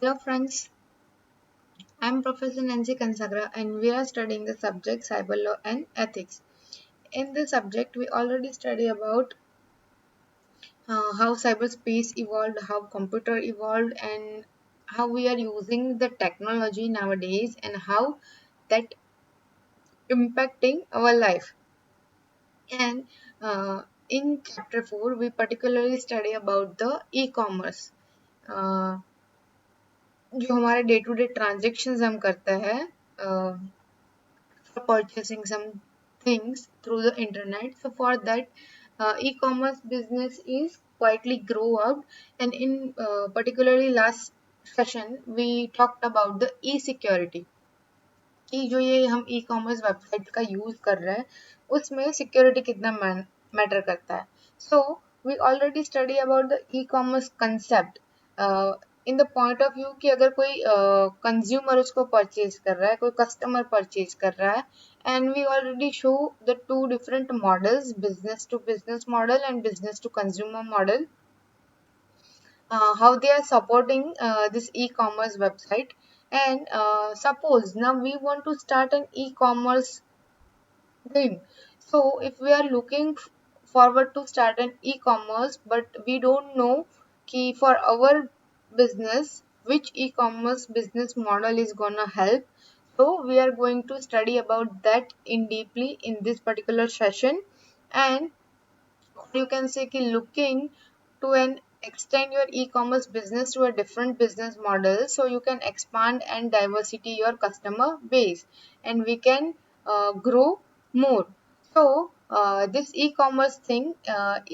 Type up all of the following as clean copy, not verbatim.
Hello friends, I am Professor Nancy Kansagra and we are studying the subject cyber law and ethics. In this subject, we already study about how cyberspace evolved, how computer evolved, and how we are using the technology nowadays and how that impacting our life. And in chapter 4, we particularly study about the e-commerce. Uh, जो हमारे day to day transaction हम करते हैं for purchasing some things through the internet. So for that, e-commerce business is quietly grow up, and in particularly last session we talked about the e-security कि जो ये हम e-commerce website का use कर रहे हैं उसमें सिक्योरिटी कितना मैटर करता है. So we already study about the e-commerce concept in the point of view कि अगर कोई कंज्यूमर उसको परचेज कर रहा है, कोई कस्टमर परचेज कर रहा है, and we already show the two different models, business to business model and business to consumer model, how they are supporting this e-commerce website. And suppose now we want to start an e-commerce thing. So if we are looking forward to start an e-commerce but we don't know ki for our business which e-commerce business model is gonna help, so we are going to study about that in deeply in this particular session. And you can say ki looking to an extend your e-commerce business to a different business model so you can expand and diversity your customer base and we can grow more. So this e-commerce thing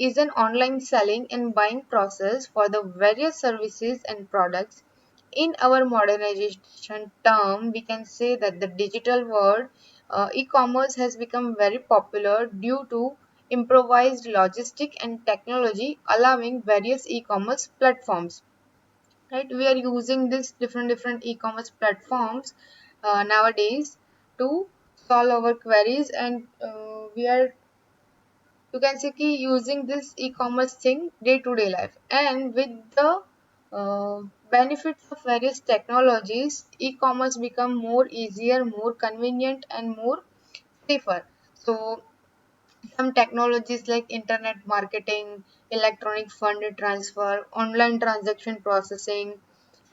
is an online selling and buying process for the various services and products. In our modernization term, we can say that the digital world, e-commerce has become very popular due to improvised logistic and technology allowing various e-commerce platforms. Right, we are using this different e-commerce platforms nowadays to solve our queries, and we are, you can say ki using this e-commerce thing day to day life. And with the benefits of various technologies, e-commerce become more easier, more convenient and more safer. So some technologies like internet marketing, electronic fund transfer, online transaction processing,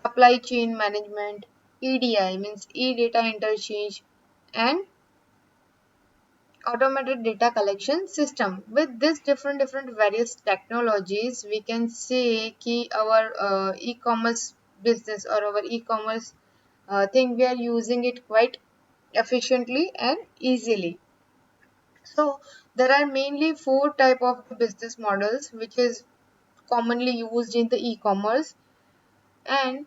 supply chain management, EDI means e-data interchange, and automated data collection system. With this different various technologies, we can say ki our e-commerce business or our e-commerce thing, we are using it quite efficiently and easily. So there are mainly four type of business models which is commonly used in the e-commerce, and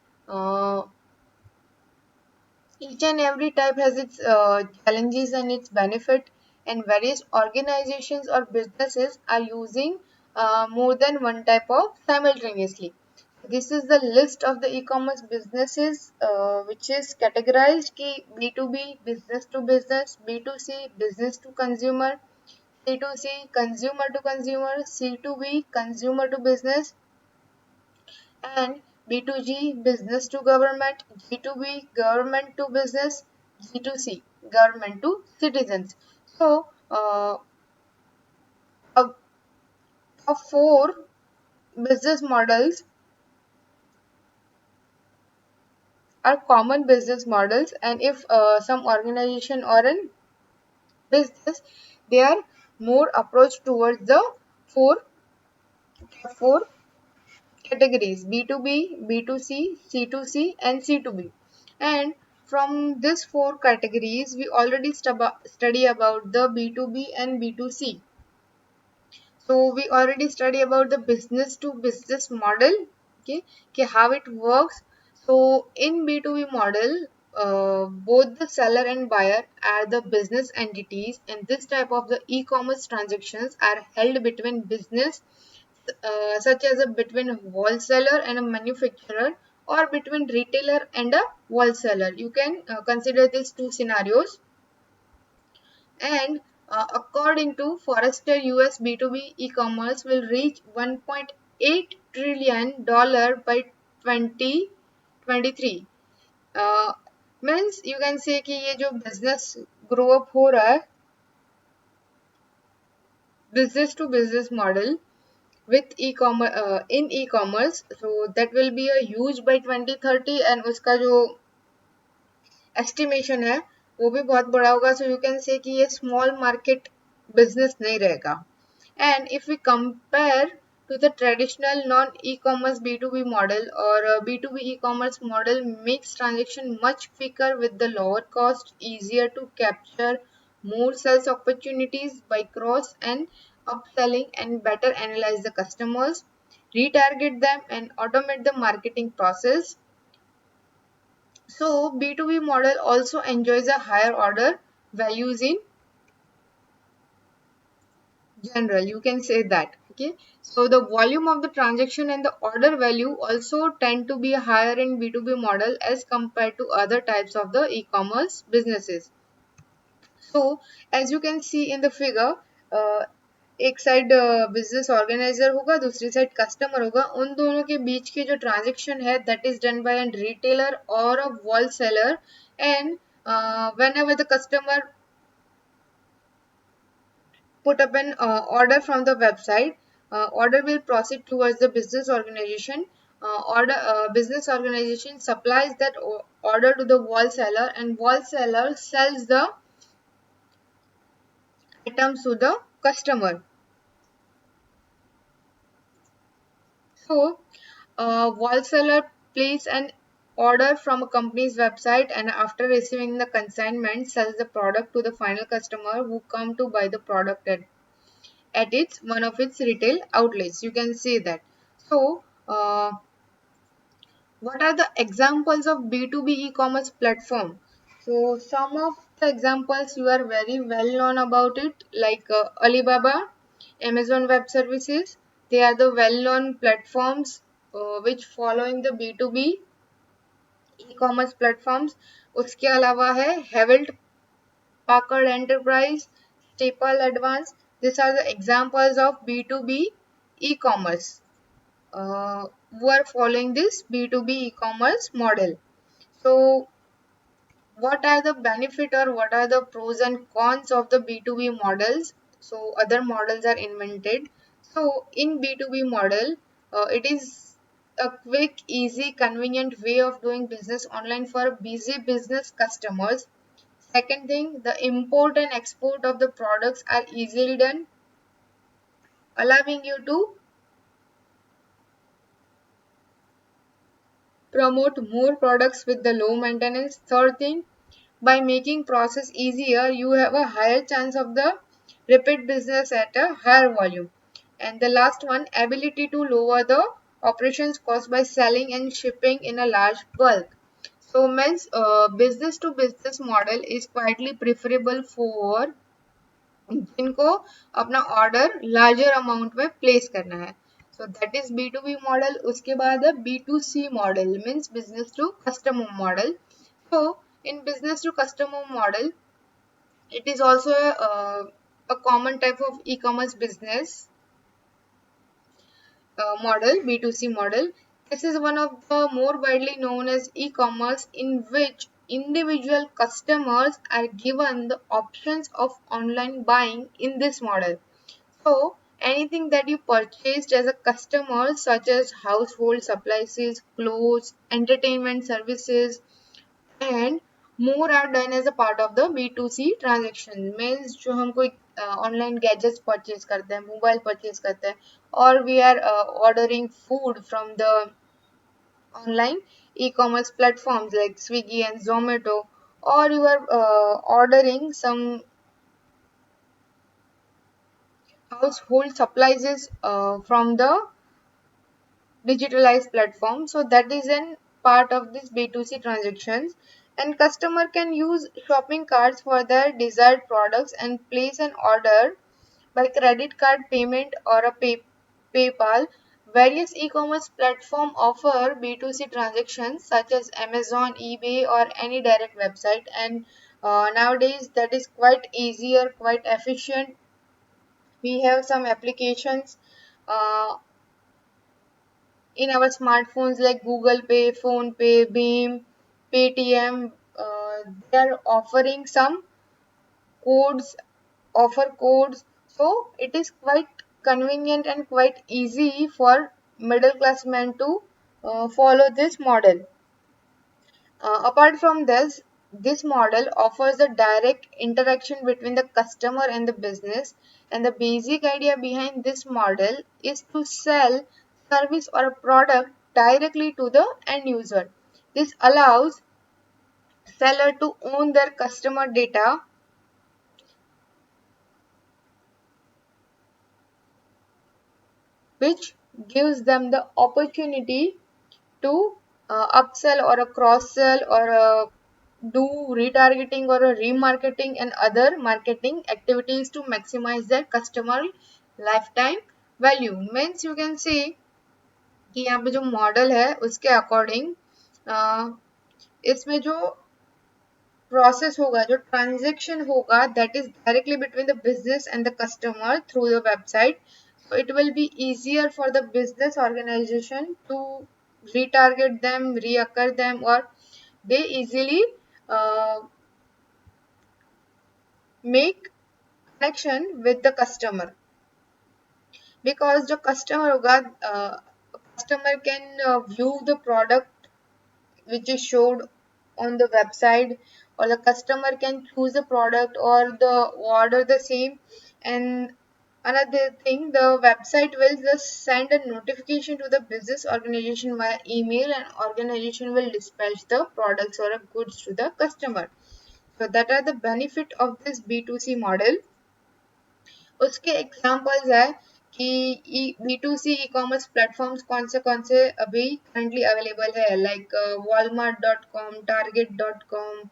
each and every type has its challenges and its benefit, and various organizations or businesses are using more than one type of simultaneously. This is the list of the e-commerce businesses which is categorized ki B2B business to business, B2C business to consumer, C2C consumer to consumer, C2B consumer to business, and B2G business to government, G2B government to business, G2C government to citizens. So of, of four business models are common business models, and if some organization or an business, they are more approach towards the four categories: B2B, B2C, C2C, and C2B. And from these four categories, we already study about the B2B and B2C. So we already study about the business to business model, okay, how it works. So in B2B model, both the seller and buyer are the business entities, and this type of the e-commerce transactions are held between business such as a between a wholesaler and a manufacturer, or between retailer and a wholesaler. You can consider these two scenarios. And according to Forrester, US B2B e-commerce will reach $1.8 trillion by 2030. 2023 means you can say कि ये जो business grow up हो रहा है business to business model with e-commerce in e-commerce, so that will be a huge by 2030 and उसका जो estimation है वो भी बहुत बड़ा होगा. So you can say कि ये small market business नहीं रहेगा. And if we compare to the traditional non-e-commerce B2B model or B2B e-commerce model makes transaction much quicker with the lower cost, easier to capture more sales opportunities by cross and upselling and better analyze the customers, retarget them and automate the marketing process. So B2B model also enjoys a higher order values in general, you can say that. Okay, so the volume of the transaction and the order value also tend to be higher in B2B model as compared to other types of the e-commerce businesses. So as you can see in the figure, एक side business organiser होगा, दूसरी side customer होगा. उन दोनों के बीच की जो transaction है that is done by an retailer और a wholesaler. And whenever the customer put up an order from the website, order will proceed towards the business organization. Order business organization supplies that order to the wall seller and wall seller sells the items to the customer. So wall seller place an order from a company's website and after receiving the consignment sells the product to the final customer who come to buy the product at its one of its retail outlets. You can see that. So what are the examples of B2B e-commerce platform? So some of the examples you are very well known about it, like Alibaba, Amazon Web Services. They are the well-known platforms which following the B2B e-commerce platforms. उसके अलावा है Hewlett Packard Enterprise, Staple Advance. These are the examples of B2B e-commerce who are following this B2B e-commerce model. So what are the benefit or what are the pros and cons of the B2B models? So other models are invented. So in B2B model, it is a quick, easy, convenient way of doing business online for busy business customers. Second thing, the import and export of the products are easily done, allowing you to promote more products with the low maintenance. Third thing, by making process easier, you have a higher chance of the repeat business at a higher volume. And the last one, ability to lower the operations cost by selling and shipping in a large bulk. So means business to business model is quietly preferable for जिनको अपना order larger amount में place करना है. So that is B2B model. उसके बाद है B2C model means business to customer model. So in business to customer model, it is also a common type of e-commerce business model, B2C model. This is one of the more widely known as e-commerce in which individual customers are given the options of online buying in this model. So anything that you purchased as a customer such as household supplies, clothes, entertainment services and more are done as a part of the B2C transaction. Means जो हम कोई online gadgets purchase करते हैं, mobile purchase करते हैं और we are ordering food from the online e-commerce platforms like Swiggy and Zomato, or you are ordering some household supplies from the digitalized platform. So that is an part of this B2C transactions. And customer can use shopping carts for their desired products and place an order by credit card payment or a PayPal. Various e-commerce platform offer B2C transactions such as Amazon, eBay or any direct website, and nowadays that is quite easier, quite efficient. We have some applications uh, in our smartphones like Google Pay, Phone Pay, Beam, Paytm, they are offering some codes, offer codes. So it is quite convenient and quite easy for middle class men to follow this model. Apart from this model offers a direct interaction between the customer and the business, and the basic idea behind this model is to sell service or a product directly to the end user. This allows seller to own their customer data, which gives them the opportunity to upsell or a cross sell or do retargeting or a remarketing and other marketing activities to maximize their customer lifetime value. Means you can see कि यहाँ पे जो model है उसके according इसमें जो process होगा, जो ट्रांजेक्शन होगा, that is directly between the business and the customer through the website. So it will be easier for the business organization to retarget them, reoccur them, or they easily uh, make connection with the customer, because the customer होगा, customer can view the product which is showed on the website, or the customer can choose the product or the order the same. And another thing, the website will just send a notification to the business organization via email, and organization will dispatch the products or goods to the customer. So that are the benefit of this B2C model. उसके examples है कि B2C e commerce platforms कौन से अभी currently available है, like walmart.com, target.com,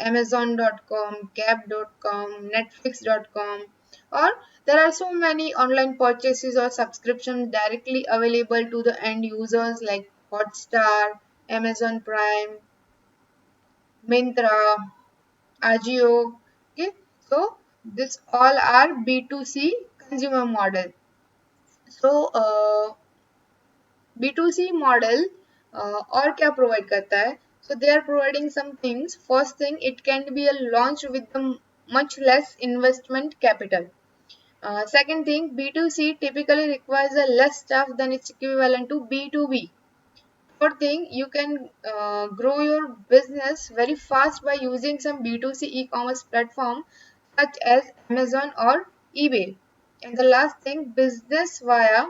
amazon.com, gap.com, netflix.com, or there are so many online purchases or subscriptions directly available to the end users like Hotstar, Amazon Prime, Myntra, Agio. Okay, so this all are B2C consumer model. So B2C model और क्या provide करता है? So they are providing some things. First thing, it can be a launch with the much less investment capital. Second thing, B2C typically requires a less staff than its equivalent to B2B. Third thing, you can grow your business very fast by using some B2C e-commerce platform such as Amazon or eBay. And the last thing, business via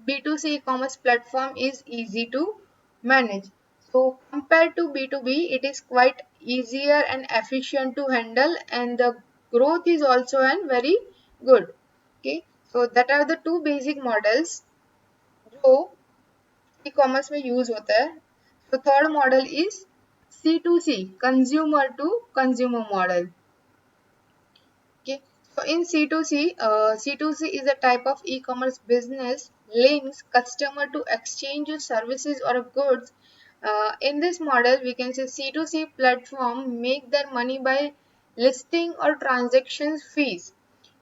B2C e-commerce platform is easy to manage. So compared to B2B, it is quite easier and efficient to handle, and the growth is also an very good. Okay, so that are the two basic models जो e commerce में use होता है. तो third model is C2C, consumer to consumer model. Okay, so in C2C, C2C is a type of e-commerce business links customer to exchange services or goods. In this model, we can say C2C platform make their money by listing or transactions fees.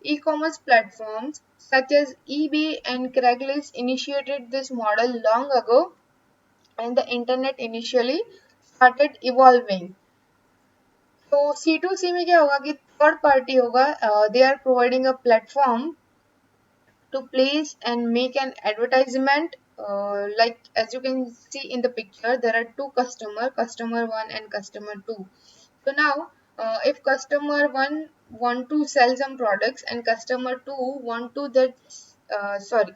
E-commerce platforms such as eBay and Craigslist initiated this model long ago, and the internet initially started evolving. तो C2C में क्या होगा कि third party होगा, they are providing a platform to place and make an advertisement, like as you can see in the picture there are two customer 1 and customer 2. So now if customer 1 want to sell some products and customer 2 want to that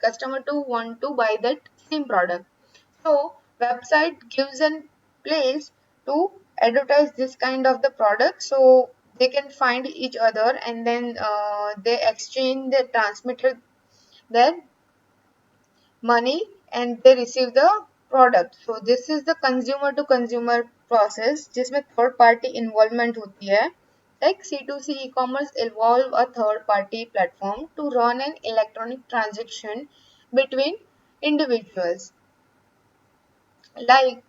customer 2 want to buy that same product, so website gives a place to advertise this kind of the product, so they can find each other, and then they exchange, they transmitted their money, and they receive the product. So this is the consumer to consumer process जिसमें third party involvement होती है. Like C2C e-commerce involve a third party platform to run an electronic transaction between individuals. Like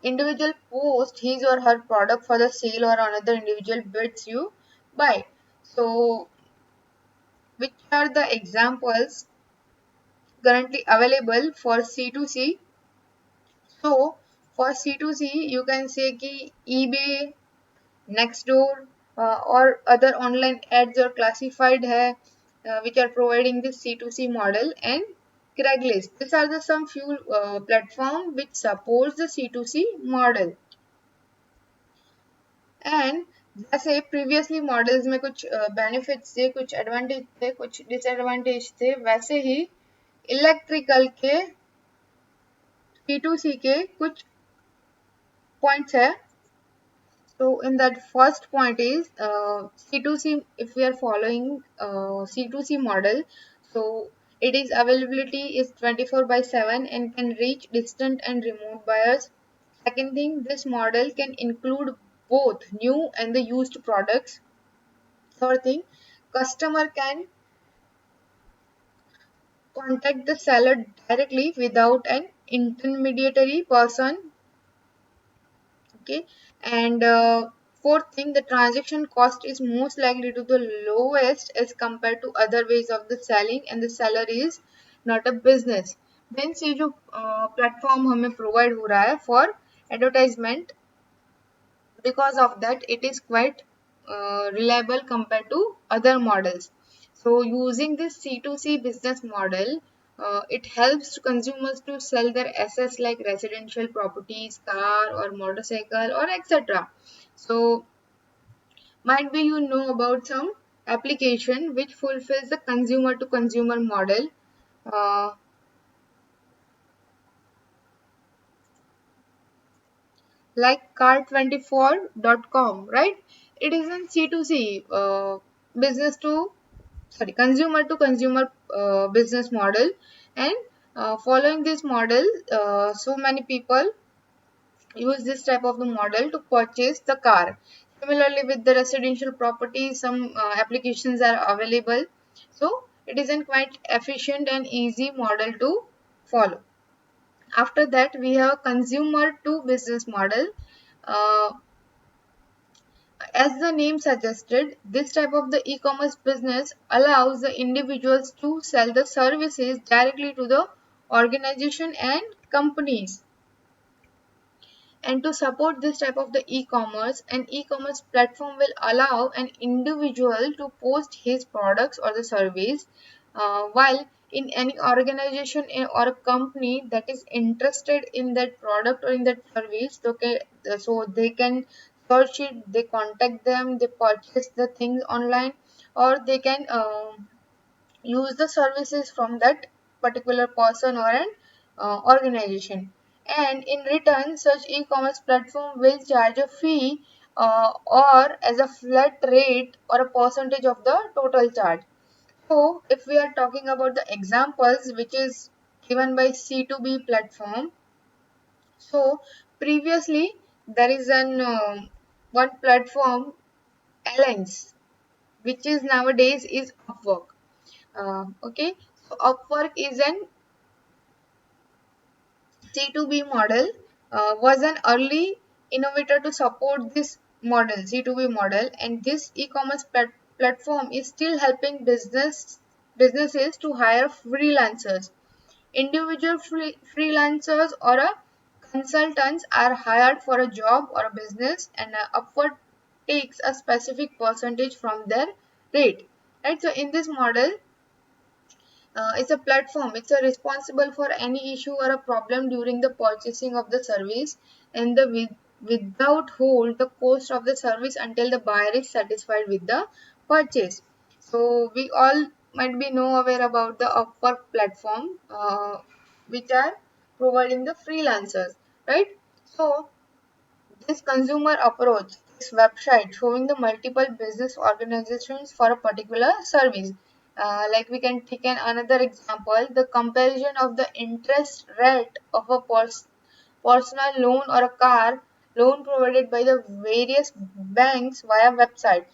individual post his or her product for the sale, or another individual bids you buy. So which are the examples? currently available for C2C. So for C2C, you can say कि eBay, Nextdoor, or other online ads are classified है, which are providing this C2C model, and Craigslist. These are the some few platform which supports the C2C model. And जैसे previously models में कुछ benefits थे, कुछ advantage थे, कुछ disadvantage थे, वैसे ही इलेक्ट्रिकल के C2C के कुछ पॉइंट्स है. So in that first point is C2C. If we are following C2C model, so it is availability is 24/7 and can reach distant and remote buyers. Second thing, this model can include both new and the used products. Third thing, customer can contact the seller directly without an intermediary person. Okay, and fourth thing, the transaction cost is most likely to the lowest as compared to other ways of the selling, and the seller is not a business. Means ये जो platform हमें provide हो रहा है for advertisement, because of that it is quite reliable compared to other models. So using this C2C business model, it helps consumers to sell their assets like residential properties, car or motorcycle or etc. So might be you know about some application which fulfills the consumer to consumer model, uh, like car24.com, right? It is a C2C, business to sorry, consumer to consumer business model, and following this model, so many people use this type of the model to purchase the car. Similarly, with the residential property, some applications are available. So it is a quite efficient and easy model to follow. After that, we have a consumer to business model. Uh, As the name suggested, this type of the e-commerce business allows the individuals to sell the services directly to the organization and companies. And to support this type of the e-commerce, an e-commerce platform will allow an individual to post his products or the service, while in any organization or a company that is interested in that product or in that service, okay, so they can search it, they contact them, they purchase the things online, or they can use the services from that particular person or an organization. And in return, such e-commerce platform will charge a fee, or as a flat rate or a percentage of the total charge. So if we are talking about the examples which is given by C2B platform, so previously there is an one platform, Alliance, which is nowadays is Upwork. Okay, so Upwork is an C2B model, was an early innovator to support this model, C2B model, and this e-commerce platform is still helping businesses to hire freelancers. Individual freelancers or a consultants are hired for a job or a business, and Upwork takes a specific percentage from their rate. Right. So in this model, it's a platform. It's a responsible for any issue or a problem during the purchasing of the service, and without hold the cost of the service until the buyer is satisfied with the purchase. So we all might be know aware about the Upwork platform, which are providing the freelancers, right? So this consumer approach, this website showing the multiple business organizations for a particular service. Like we can take another example, the comparison of the interest rate of a personal loan or a car loan provided by the various banks via websites.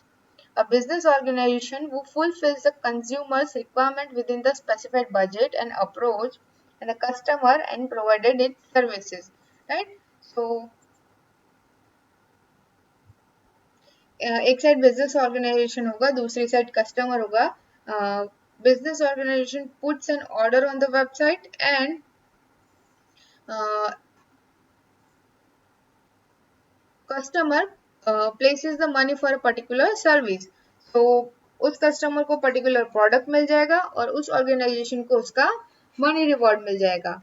A business organization who fulfills the consumer's requirement within the specified budget and approach and the customer and provided its services, right? So एक side business organisation होगा, दूसरी side customer होगा. business organization puts an order on the website and uh, customer places the money for a particular service. So उस customer को particular product मिल जाएगा और उस organisation को उसका मनी रिवॉर्ड मिल जाएगा.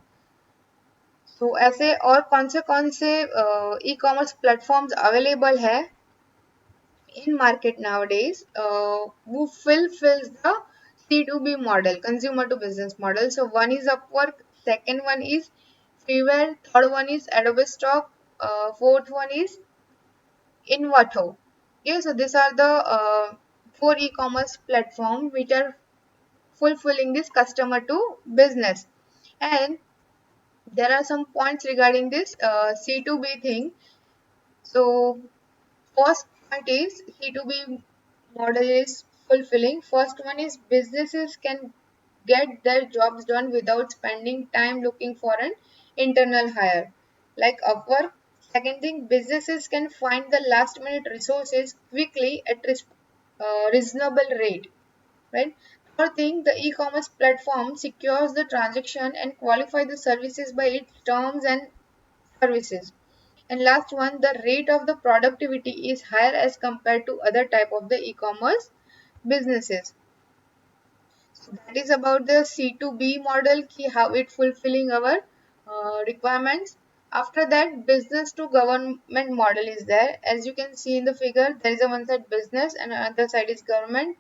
तो ऐसे और कौन से ई कॉमर्स प्लेटफॉर्म्स अवेलेबल है in market nowadays who fulfills the C2B model, consumer to business model. So one is Upwork, second one is Freeware, third one is Adobe Stock, fourth one is Invato. Okay, so these are the four e-commerce platforms which are fulfilling this customer to business. And there are some points regarding this C2B thing. So first point is C2B model is fulfilling. First one is businesses can get their jobs done without spending time looking for an internal hire, like Upwork. Second thing, businesses can find the last minute resources quickly at reasonable rate, right? Third thing, the e-commerce platform secures the transaction and qualify the services by its terms and services. And last one, the rate of the productivity is higher as compared to other type of the e-commerce businesses. So that is about the C2B model, ki how it fulfilling our requirements. After that, business to government model is there. As you can see in the figure, there is a one side business and another side is government,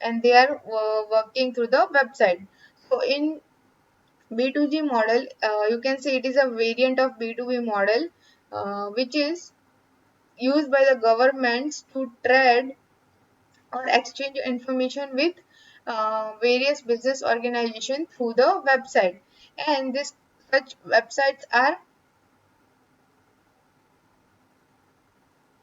and they are working through the website. So in B2G model, you can say it is a variant of B2B model, which is used by the governments to trade or exchange information with various business organizations through the website. And this such websites are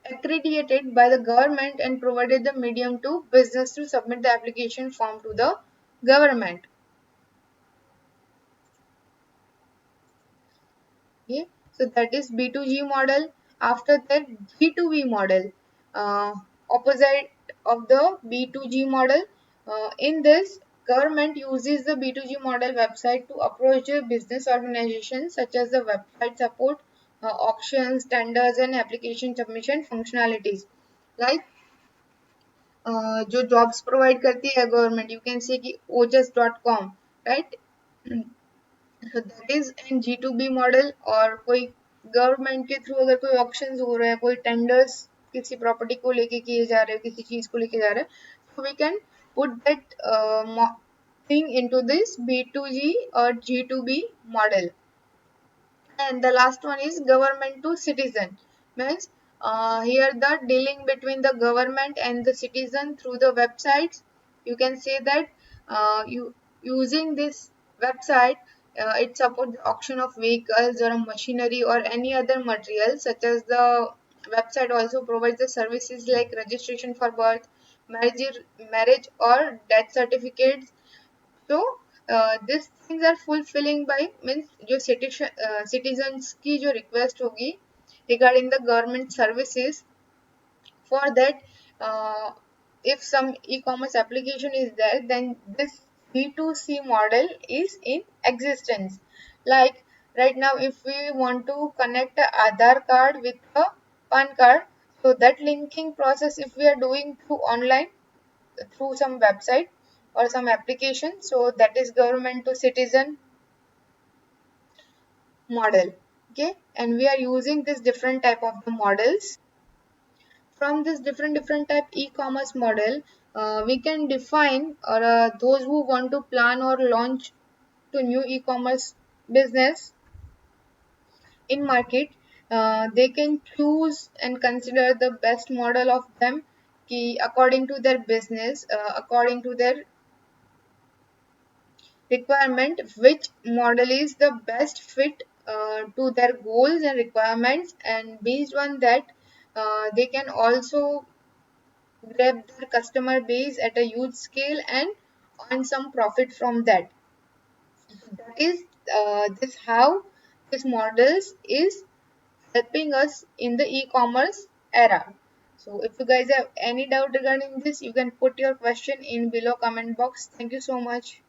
accredited by the government and provided the medium to business to submit the application form to the government. Okay, so that is B2G model. After that, G2B model, opposite of the B2G model. In this, government uses the B2G model website to approach the business organizations such as the website support, auctions, tenders, and application submission functionalities. Like जो jobs provide करती है government, you can say कि ojas.com, right? So that is in G2B model. और कोई government के through अगर कोई options हो रहा है, कोई टेंडर्स किसी प्रॉपर्टी को लेके किए जा रहे हैं, किसी चीज को लेके जा रहे हैं, so we can put that thing into this B2G or G2B model. And the last one is government to citizen. Means here the dealing between the government and the citizen through the websites. You can say that you using this website, it supports the auction of vehicles or machinery or any other material, such as the website also provides the services like registration for birth, marriage or death certificates. तो this things are fulfilling by means जो citizens की जो request होगी regarding the government services. For that, if some e-commerce application is there, then this B2C model is in existence. Like right now, if we want to connect a Aadhaar card with a PAN card, so that linking process, if we are doing through online, through some website or some application, so that is government to citizen model. Okay, and we are using this different type of the models. From this different type e-commerce model, we can define, or those who want to plan or launch to new e-commerce business in market, they can choose and consider the best model of them, according to their business, according to their requirement, which model is the best fit to their goals and requirements, and based on that, they can also grab their customer base at a huge scale and earn some profit from that. That is this how this models is helping us in the e-commerce era. So if you guys have any doubt regarding this, you can put your question in below comment box. Thank you so much.